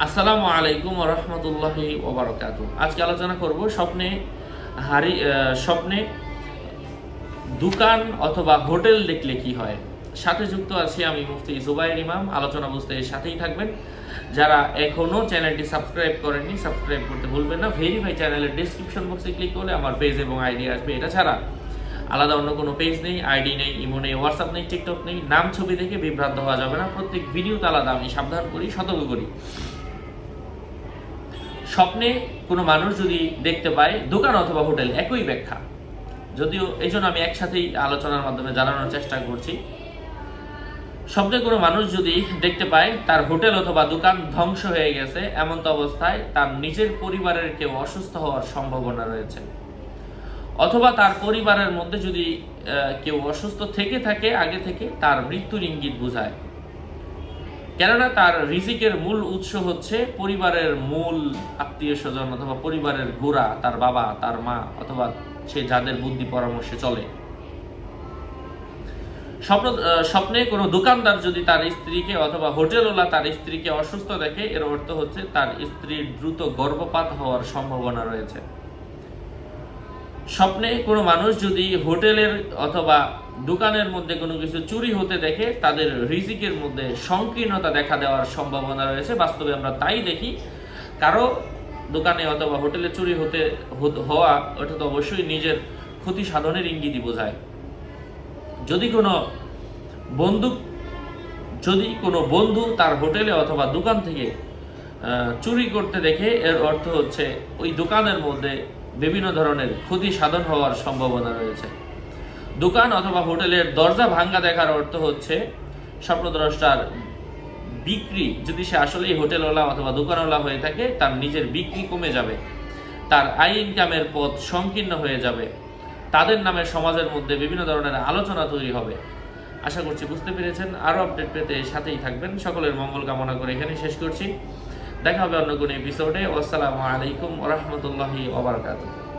আসসালামু আলাইকুম ওয়া রাহমাতুল্লাহি ওয়া বারাকাতুহু। আজকে আলোচনা করব স্বপ্নে দোকান অথবা হোটেল দেখলে কি হয়। সাথে যুক্ত আছি আমি মুফতি জুবাইর ইমাম। আলোচনা বুঝতে এর সাথেই থাকবেন। যারা এখনো চ্যানেলটি সাবস্ক্রাইব করেননি, সাবস্ক্রাইব করতে ভুলবেন না। ভেরিফাই চ্যানেলের ডেসক্রিপশন বক্সে ক্লিক করলে আমার পেজ এবং আইডি আসবে। এটা ছাড়া আলাদা অন্য কোনো পেজ নেই, আইডি নেই, ইমো নেই, হোয়াটসঅ্যাপ নেই, টিকটক নেই। নাম ছবি দেখে বিভ্রান্ত হওয়া যাবে না। প্রত্যেক ভিডিওতে আলাদা আমি সাবধান করি, সতর্ক করি। স্বপ্নে কোনো মানুষ যদি দেখতে পায় দোকান অথবা হোটেল, একই ব্যাখ্যা, যদিও এই জন্য আমি একসাথেই আলোচনার মাধ্যমে জানানোর চেষ্টা করছি। স্বপ্নে কোনো মানুষ যদি দেখতে পায় তার হোটেল অথবা দোকান ধ্বংস হয়ে গেছে, এমন অবস্থায় তার নিজের পরিবারের কেউ অসুস্থ হওয়ার সম্ভাবনা রয়েছে, অথবা তার পরিবারের মধ্যে যদি কেউ অসুস্থ থেকে থাকে আগে থেকে, তার মৃত্যুর ইঙ্গিত বোঝায়। কেননা তার রিজিকের মূল উৎস হচ্ছে পরিবারের মূল আত্মীয় স্বজন অথবা পরিবারের গোড়া, তার বাবা, তার মা, অথবা সে যাদের বুদ্ধি পরামর্শে চলে। স্বপ্নে কোনো দোকানদার যদি তার স্ত্রীকে অথবা হোটেলওয়ালা তার স্ত্রীকে অসুস্থ দেখে, এর অর্থ হচ্ছে তার স্ত্রীর দ্রুত গর্ভপাত হওয়ার সম্ভাবনা রয়েছে। স্বপ্নে কোনো মানুষ যদি হোটেলের অথবা দোকানের মধ্যে কোনো কিছু চুরি হতে দেখে, তাদের রিজিকের মধ্যে সংকীর্ণতা দেখা দেওয়ার সম্ভাবনা রয়েছে। বাস্তবে আমরা তাই দেখি। কারো দোকানে অথবা হোটেলে চুরি হওয়া, ওটা তো অবশ্যই নিজের ক্ষতি সাধনের ইঙ্গিতই বোঝায়। যদি কোনো বন্ধু তার হোটেলে অথবা দোকান থেকে চুরি করতে দেখে, এর অর্থ হচ্ছে ওই দোকানের মধ্যে বিভিন্ন ধরনের ক্ষতি সাধন হওয়ার সম্ভাবনা রয়েছে। দোকান অথবা হোটেলের দরজা ভাঙ্গা দেখার অর্থ হচ্ছে স্বপ্নদ্রষ্টার বিক্রি, যদি সে আসলেই হোটেলওয়ালা অথবা দোকানওয়ালা হয়ে থাকে, তার নিজের বিক্রি কমে যাবে, তার আয় ইনকামের পথ সংকীর্ণ হয়ে যাবে, তাদের নামে সমাজের মধ্যে বিভিন্ন ধরনের আলোচনা তৈরি হবে। আশা করছি বুঝতে পেরেছেন। আরও আপডেট পেতে সাথেই থাকবেন। সকলের মঙ্গল কামনা করে এখানে শেষ করছি। দেখা হবে অন্য কোনো এপিসোডে। আসসালামু আলাইকুম ওয়া রাহমাতুল্লাহি ওয়া বারাকাতুহু।